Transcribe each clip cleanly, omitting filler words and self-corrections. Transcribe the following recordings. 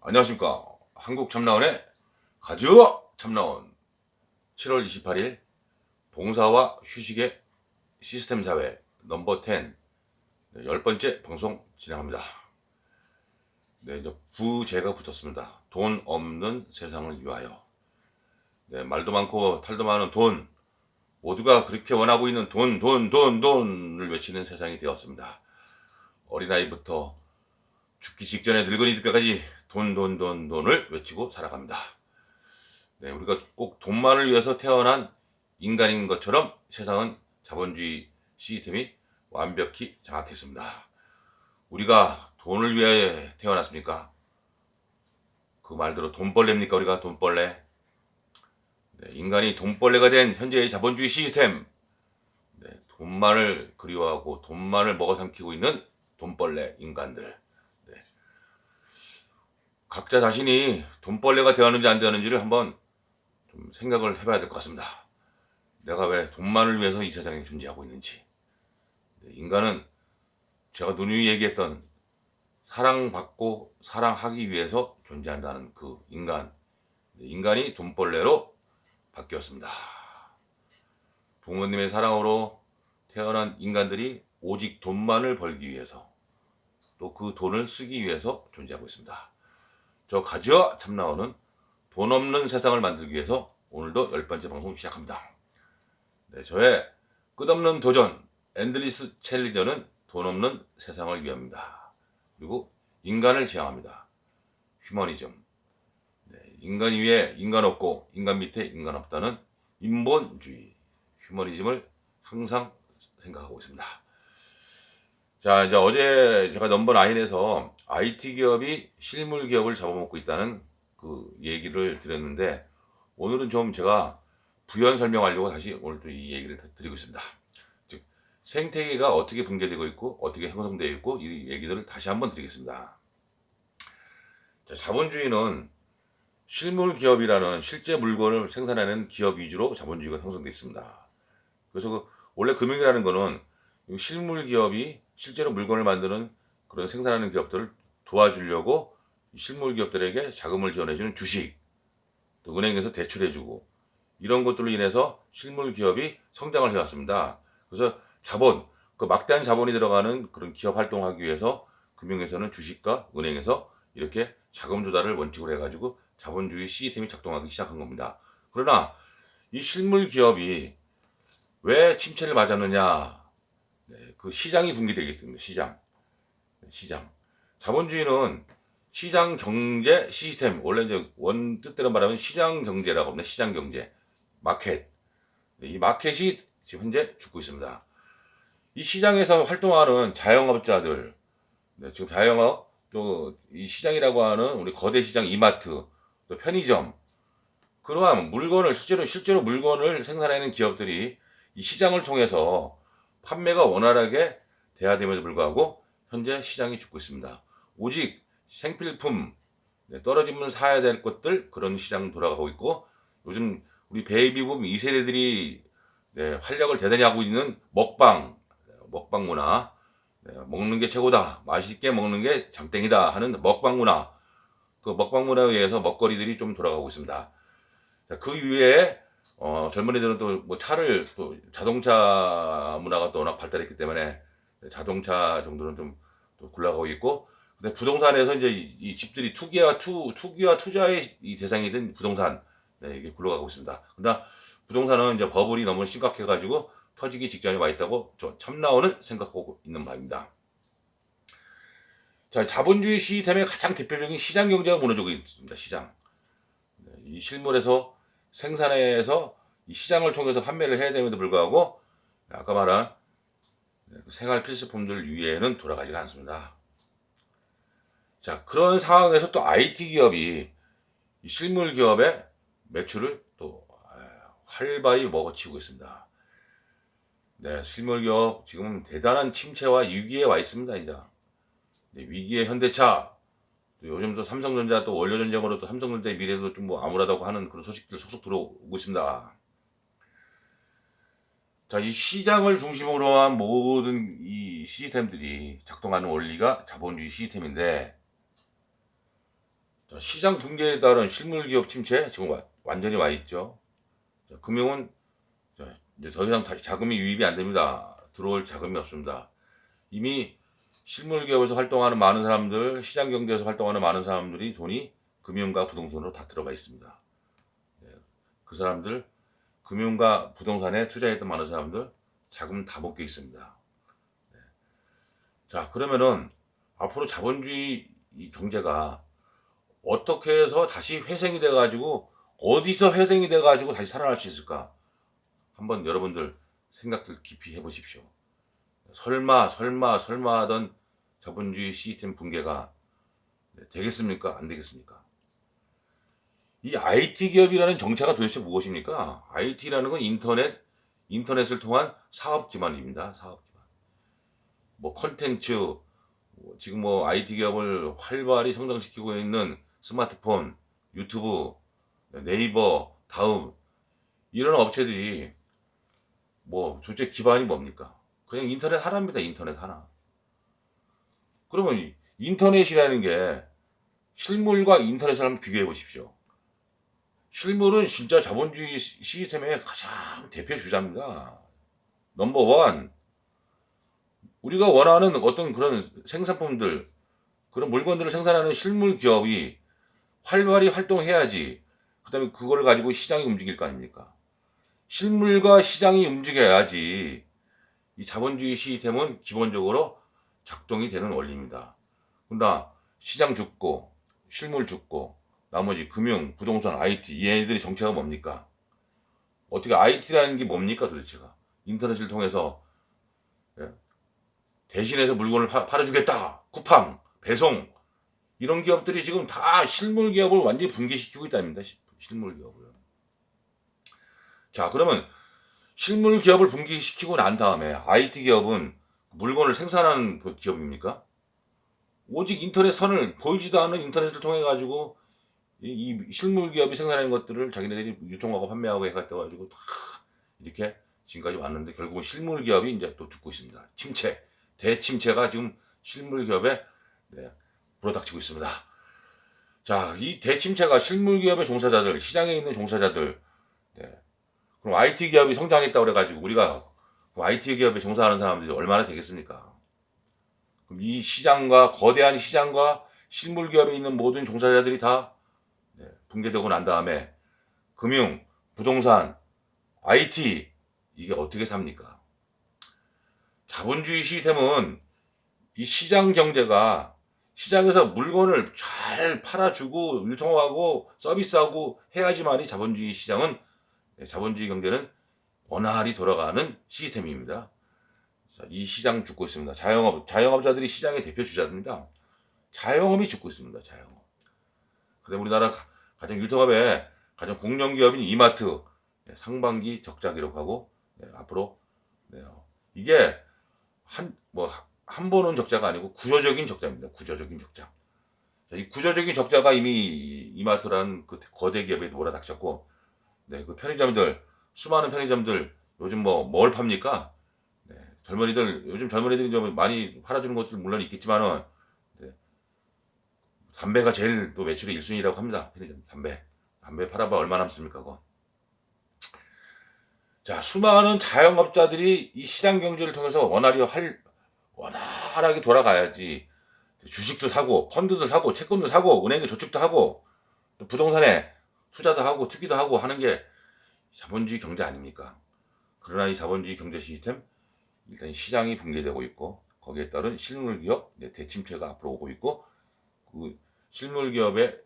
안녕하십니까. 한국참나원의 가즈와 참나원 7월 28일 봉사와 휴식의 시스템 사회 넘버 10 10번째 방송 진행합니다. 네, 이제 부제가 붙었습니다. 돈 없는 세상을 위하여. 네, 말도 많고 탈도 많은 돈, 모두가 그렇게 원하고 있는 돈을 외치는 세상이 되었습니다. 어린아이부터 죽기 직전에 늙은이들까지 돈을 외치고 살아갑니다. 네, 우리가 꼭 돈만을 위해서 태어난 인간인 것처럼 세상은 자본주의 시스템이 완벽히 장악했습니다. 우리가 돈을 위해 태어났습니까? 그 말대로 돈벌레입니까? 우리가 돈벌레? 네, 인간이 돈벌레가 된 현재의 자본주의 시스템. 네, 돈만을 그리워하고 돈만을 먹어 삼키고 있는 돈벌레 인간들. 네, 각자 자신이 돈벌레가 되었는지 안 되었는지를 한번 좀 생각을 해봐야 될 것 같습니다. 내가 왜 돈만을 위해서 이 세상에 존재하고 있는지. 인간은 제가 누누이 얘기했던 사랑받고 사랑하기 위해서 존재한다는 그 인간이 돈벌레로 바뀌었습니다. 부모님의 사랑으로 태어난 인간들이 오직 돈만을 벌기 위해서 또 그 돈을 쓰기 위해서 존재하고 있습니다. 저 가지와 참나원은 돈 없는 세상을 만들기 위해서 오늘도 10번째 방송 시작합니다. 네, 저의 끝없는 도전 엔드리스 챌린저는 돈 없는 세상을 위합니다. 그리고 인간을 지향합니다. 휴머니즘. 네, 인간 위에 인간 없고 인간 밑에 인간 없다는 인본주의. 휴머니즘을 항상 생각하고 있습니다. 자, 이제 어제 제가 넘버 9에서 IT 기업이 실물 기업을 잡아먹고 있다는 그 얘기를 드렸는데, 오늘은 좀 제가 부연 설명하려고 다시 오늘 또 이 얘기를 드리고 있습니다. 즉, 생태계가 어떻게 붕괴되고 있고 어떻게 형성되어 있고 이 얘기들을 다시 한번 드리겠습니다. 자, 자본주의는 실물 기업이라는 실제 물건을 생산하는 기업 위주로 자본주의가 형성되어 있습니다. 그래서 원래 금융이라는 거는 실물 기업이 실제로 물건을 만드는 그런 생산하는 기업들을 도와주려고 실물 기업들에게 자금을 지원해주는 주식, 또 은행에서 대출해주고 이런 것들로 인해서 실물 기업이 성장을 해왔습니다. 그래서 그 막대한 자본이 들어가는 그런 기업 활동하기 위해서 금융에서는 주식과 은행에서 이렇게 자금 조달을 원칙으로 해가지고 자본주의 시스템이 작동하기 시작한 겁니다. 그러나 이 실물 기업이 왜 침체를 맞았느냐? 네, 그 시장이 붕괴되기 때문에 시장. 자본주의는 시장 경제 시스템, 원래 이제 원 뜻대로 말하면 시장 경제라고 합니다. 시장 경제, 마켓. 네, 이 마켓이 지금 현재 죽고 있습니다. 이 시장에서 활동하는 자영업자들, 네, 지금 자영업 또 이 시장이라고 하는 우리 거대 시장 이마트, 또 편의점, 그러한 물건을 실제로 물건을 생산하는 기업들이 이 시장을 통해서 판매가 원활하게 돼야 됨에도 불구하고 현재 시장이 죽고 있습니다. 오직 생필품, 네, 떨어지면 사야 될 것들, 그런 시장 돌아가고 있고, 요즘 우리 베이비붐 2세대들이 활력을 대단히 하고 있는 먹방 문화, 네, 먹는 게 최고다, 맛있게 먹는 게 장땡이다 하는 먹방 문화, 그 먹방 문화에 의해서 먹거리들이 좀 돌아가고 있습니다. 자, 그 이외에 젊은이들은 또 뭐 차를 또 자동차 문화가 또 워낙 발달했기 때문에 자동차 정도는 좀 또 굴러가고 있고, 근데 부동산에서 이제 이 집들이 투기와 투자의 이 대상이 된 부동산, 네, 이게 굴러가고 있습니다. 그러나 부동산은 이제 버블이 너무 심각해가지고 터지기 직전에 와 있다고 저 참나원은 생각하고 있는 바입니다. 자, 자본주의 시스템의 가장 대표적인 시장 경제가 무너지고 있습니다. 시장. 네, 이 실물에서 생산해서 이 시장을 통해서 판매를 해야 됨에도 불구하고 아까 말한 생활 필수품들 위에는 돌아가지가 않습니다. 자, 그런 상황에서 또 IT 기업이 실물 기업의 매출을 또 활발히 먹어치고 있습니다. 네, 실물 기업 지금 대단한 침체와 위기에 와 있습니다. 이제 위기의 현대차, 요즘 또 삼성전자 또 원료 전쟁으로 또 삼성전자의 미래도 좀 뭐 암울하다고 하는 그런 소식들 속속 들어오고 있습니다. 자, 이 시장을 중심으로 한 모든 이 시스템들이 작동하는 원리가 자본주의 시스템인데, 자, 시장 붕괴에 따른 실물 기업 침체 지금 완전히 와 있죠. 자, 금융은 이제 더 이상 다시 자금이 유입이 안 됩니다. 들어올 자금이 없습니다. 이미 실물 기업에서 활동하는 많은 사람들, 시장 경제에서 활동하는 많은 사람들이 돈이 금융과 부동산으로 다 들어가 있습니다. 그 사람들 금융과 부동산에 투자했던 많은 사람들 자금 다 묶여 있습니다. 자, 그러면은 앞으로 자본주의 이 경제가 어떻게 해서 다시 회생이 돼가지고 어디서 회생이 돼가지고 다시 살아날 수 있을까? 한번 여러분들 생각들 깊이 해보십시오. 설마 하던 자본주의 시스템 붕괴가 되겠습니까? 안 되겠습니까? 이 IT 기업이라는 정체가 도대체 무엇입니까? IT라는 건 인터넷을 통한 사업 기반입니다. 사업 기반. 뭐 컨텐츠, 지금 뭐 IT 기업을 활발히 성장시키고 있는 스마트폰, 유튜브, 네이버, 다음 이런 업체들이 뭐 도대체 기반이 뭡니까? 그냥 인터넷 하나입니다. 인터넷 하나. 그러면 이 인터넷이라는 게 실물과 인터넷을 한번 비교해 보십시오. 실물은 진짜 자본주의 시스템의 가장 대표 주자입니다. 넘버원. 우리가 원하는 어떤 그런 생산품들, 그런 물건들을 생산하는 실물 기업이 활발히 활동해야지. 그 다음에 그걸 가지고 시장이 움직일 거 아닙니까? 실물과 시장이 움직여야지 이 자본주의 시스템은 기본적으로 작동이 되는 원리입니다. 그러나 시장 죽고 실물 죽고 나머지 금융, 부동산, IT 얘네들이 정체가 뭡니까? 어떻게 IT라는 게 뭡니까 도대체가? 인터넷을 통해서 예? 대신해서 물건을 팔아주겠다. 쿠팡, 배송 이런 기업들이 지금 다 실물 기업을 완전히 붕괴시키고 있답니다. 실물 기업을. 자, 그러면 실물 기업을 붕괴시키고 난 다음에 IT 기업은 물건을 생산하는 그 기업입니까? 오직 인터넷 선을 보이지도 않는 인터넷을 통해 가지고 이 실물 기업이 생산하는 것들을 자기네들이 유통하고 판매하고 해가지고 다 이렇게 지금까지 왔는데 결국은 실물 기업이 이제 또 죽고 있습니다. 침체, 대침체가 지금 실물 기업에 불어닥치고 있습니다. 자, 이 대침체가 실물 기업의 종사자들, 시장에 있는 종사자들, 그럼 IT 기업이 성장했다고 그래가지고 우리가 그 IT 기업에 종사하는 사람들이 얼마나 되겠습니까? 그럼 이 시장과 거대한 시장과 실물 기업에 있는 모든 종사자들이 다 붕괴되고 난 다음에 금융, 부동산, IT 이게 어떻게 삽니까? 자본주의 시스템은 이 시장 경제가 시장에서 물건을 잘 팔아주고 유통하고 서비스하고 해야지만이 자본주의 시장은 자본주의 경제는 원활히 돌아가는 시스템입니다. 자, 이 시장 죽고 있습니다. 자영업자들이 시장의 대표 주자입니다. 자영업이 죽고 있습니다. 자영업. 그다음 우리나라 가장 유통업의 가장 공룡기업인 이마트 상반기 적자 기록하고 앞으로 이게 한 번은 적자가 아니고 구조적인 적자입니다. 구조적인 적자. 자, 이 구조적인 적자가 이미 이마트라는 그 거대 기업에 몰아닥쳤고, 그 편의점들 수많은 편의점들 요즘 뭘 팝니까? 요즘 젊은이들이 좀 많이 팔아주는 것들 물론 있겠지만은 담배가 제일 또 매출의 1순위라고 합니다. 편의점 담배 팔아봐 얼마 남습니까 그거. 자, 수많은 자영업자들이 이 시장 경제를 통해서 원활하게 돌아가야지 주식도 사고 펀드도 사고 채권도 사고 은행에 저축도 하고 또 부동산에 투자도 하고 투기도 하고 하는 게 자본주의 경제 아닙니까? 그러나 이 자본주의 경제 시스템 일단 시장이 붕괴되고 있고 거기에 따른 실물 기업 대침체가 앞으로 오고 있고 그 실물 기업의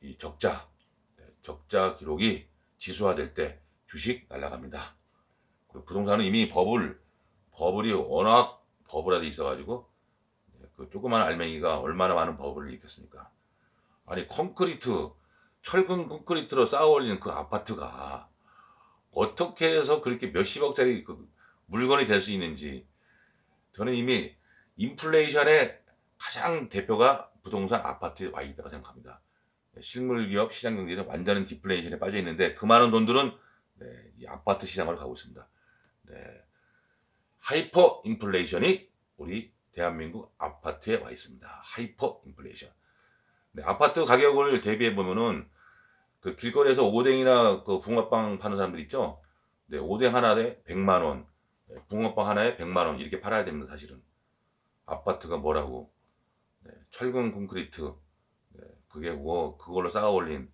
이 적자 기록이 지수화될 때 주식 날아갑니다. 그리고 부동산은 이미 버블이 워낙 버블화돼 있어가지고 그 조그만 알맹이가 얼마나 많은 버블을 일으켰습니까? 아니 철근 콘크리트로 쌓아 올린 그 아파트가 어떻게 해서 그렇게 몇십억짜리 그 물건이 될 수 있는지 저는 이미 인플레이션의 가장 대표가 부동산 아파트에 와 있다고 생각합니다. 실물 기업 시장 경제는 완전한 디플레이션에 빠져 있는데 그 많은 돈들은 이 아파트 시장으로 가고 있습니다. 하이퍼 인플레이션이 우리 대한민국 아파트에 와 있습니다. 하이퍼 인플레이션. 네, 아파트 가격을 대비해 보면은 그 길거리에서 오뎅이나 그 붕어빵 파는 사람들 있죠. 네, 오뎅 하나에 100만 원, 네, 붕어빵 하나에 100만 원 이렇게 팔아야 됩니다. 사실은 아파트가 뭐라고 네, 철근 콘크리트 네, 그게 뭐 그걸로 쌓아 올린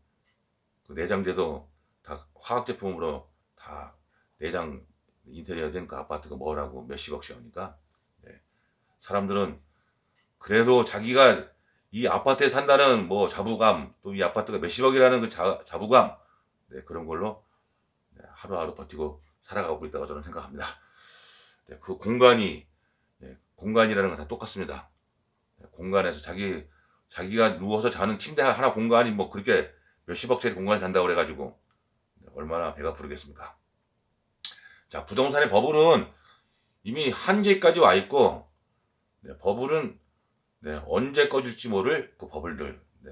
그 내장재도 다 화학 제품으로 다 내장 인테리어 된 그 아파트가 뭐라고 몇십억씩 하니까 네, 사람들은 그래도 자기가 이 아파트에 산다는 뭐 자부감 또 이 아파트가 몇십억이라는 그 자부감 네, 그런 걸로 네, 하루하루 버티고 살아가고 있다고 저는 생각합니다. 네, 그 공간이 네, 공간이라는 건 다 똑같습니다. 네, 공간에서 자기가 누워서 자는 침대 하나 공간이 뭐 그렇게 몇십억짜리 공간에 잔다고 그래가지고 네, 얼마나 배가 부르겠습니까? 자, 부동산의 버블은 이미 한계까지 와 있고 네, 버블은 네, 언제 꺼질지 모를 그 버블들. 네,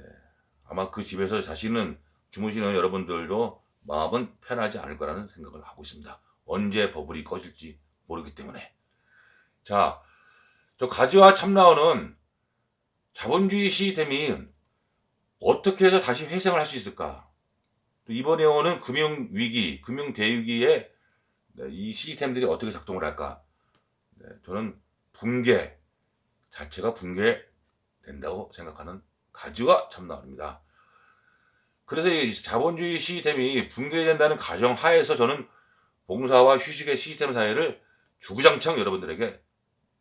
아마 그 집에서 자신은 주무시는 여러분들도 마음은 편하지 않을 거라는 생각을 하고 있습니다. 언제 버블이 꺼질지 모르기 때문에. 자, 저 가지와 참나원은 자본주의 시스템이 어떻게 해서 다시 회생을 할 수 있을까? 또 이번에 오는 금융위기, 금융대위기에 이 시스템들이 어떻게 작동을 할까? 네, 저는 붕괴 자체가 붕괴된다고 생각하는 가지와 참나원입니다. 그래서 이 자본주의 시스템이 붕괴된다는 가정 하에서 저는 봉사와 휴식의 시스템 사회를 주구장창 여러분들에게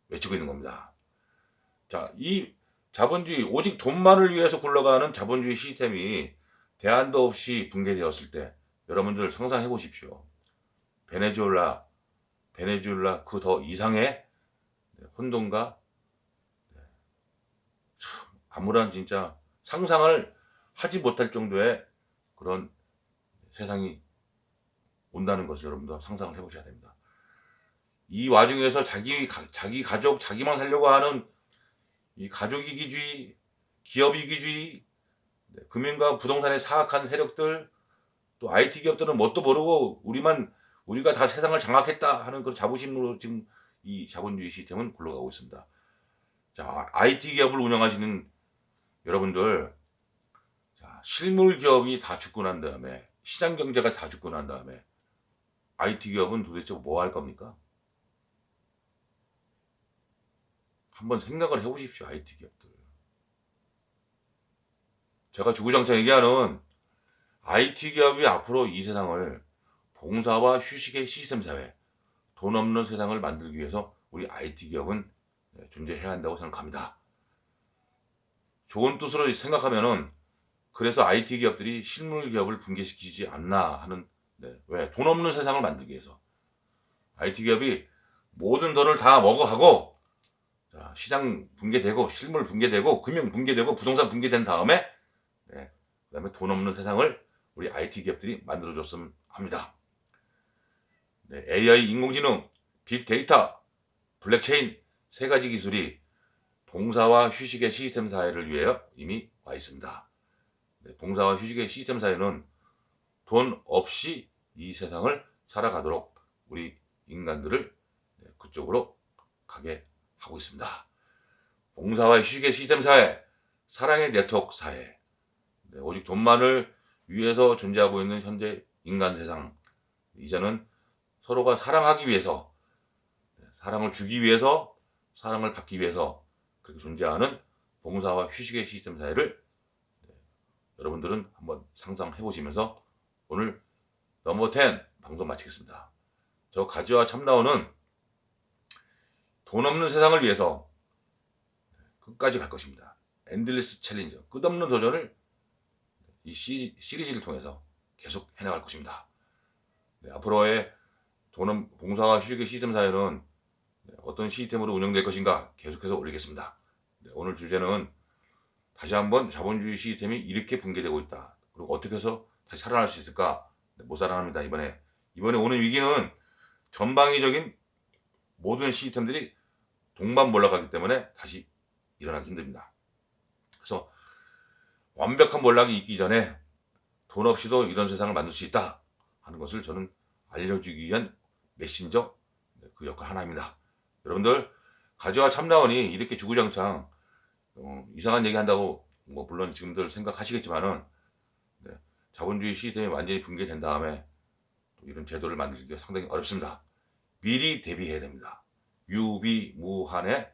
외치고 있는 겁니다. 자, 이 자본주의, 오직 돈만을 위해서 굴러가는 자본주의 시스템이 대안도 없이 붕괴되었을 때 여러분들 상상해 보십시오. 베네수엘라 그 더 이상의 혼돈과 아무런 진짜 상상을 하지 못할 정도의 그런 세상이 온다는 것을 여러분도 상상을 해보셔야 됩니다. 이 와중에서 자기 가족, 자기만 살려고 하는 이 가족이기주의, 기업이기주의, 금융과 부동산에 사악한 세력들, 또 IT 기업들은 뭣도 모르고 우리가 다 세상을 장악했다 하는 그런 자부심으로 지금 이 자본주의 시스템은 굴러가고 있습니다. 자, IT 기업을 운영하시는 여러분들, 자, 실물 기업이 다 죽고 난 다음에, 시장 경제가 다 죽고 난 다음에, IT 기업은 도대체 뭐 할 겁니까? 한번 생각을 해보십시오, IT 기업들. 제가 주구장창 얘기하는 IT 기업이 앞으로 이 세상을 봉사와 휴식의 시스템 사회, 돈 없는 세상을 만들기 위해서 우리 IT 기업은 존재해야 한다고 생각합니다. 좋은 뜻으로 생각하면은 그래서 IT 기업들이 실물 기업을 붕괴시키지 않나 하는 왜? 돈 없는 세상을 만들기 위해서 IT 기업이 모든 돈을 다 먹어가고 자, 시장 붕괴되고 실물 붕괴되고 금융 붕괴되고 부동산 붕괴된 다음에 그다음에 돈 없는 세상을 우리 IT 기업들이 만들어줬으면 합니다. AI, 인공지능, 빅데이터, 블랙체인 세 가지 기술이 봉사와 휴식의 시스템 사회를 위해 이미 와 있습니다. 봉사와 휴식의 시스템 사회는 돈 없이 이 세상을 살아가도록 우리 인간들을 그쪽으로 가게 하고 있습니다. 봉사와 휴식의 시스템 사회, 사랑의 네트워크 사회, 오직 돈만을 위해서 존재하고 있는 현재 인간 세상, 이제는 서로가 사랑하기 위해서, 사랑을 주기 위해서, 사랑을 받기 위해서 그렇게 존재하는 봉사와 휴식의 시스템 사회를 여러분들은 한번 상상해 보시면서 오늘 넘버 10 방송 마치겠습니다. 저 가지와 참나원은 돈 없는 세상을 위해서 끝까지 갈 것입니다. 엔들리스 챌린저, 끝없는 도전을 이 시리즈를 통해서 계속 해나갈 것입니다. 앞으로의 봉사와 휴식의 시스템 사회는 어떤 시스템으로 운영될 것인가 계속해서 올리겠습니다. 오늘 주제는 다시 한번 자본주의 시스템이 이렇게 붕괴되고 있다. 그리고 어떻게 해서 다시 살아날 수 있을까? 못 살아납니다. 이번에 오는 위기는 전방위적인 모든 시스템들이 동반몰락하기 때문에 다시 일어나기 힘듭니다. 그래서 완벽한 몰락이 있기 전에 돈 없이도 이런 세상을 만들 수 있다 하는 것을 저는 알려주기 위한 메신저 그 역할 하나입니다. 여러분들 가지와 참나원이 이렇게 주구장창 이상한 얘기 한다고 뭐 물론 지금들 생각하시겠지만은 네, 자본주의 시스템이 완전히 붕괴된 다음에 또 이런 제도를 만들기가 상당히 어렵습니다. 미리 대비해야 됩니다. 유비무한의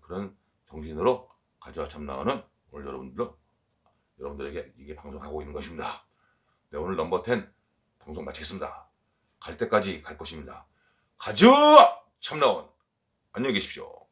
그런 정신으로 가지와 참나원은 오늘 여러분들에게 이게 방송하고 있는 것입니다. 네, 오늘 넘버 10 방송 마치겠습니다. 갈 때까지 갈 것입니다. 가지와 참나원 안녕히 계십시오.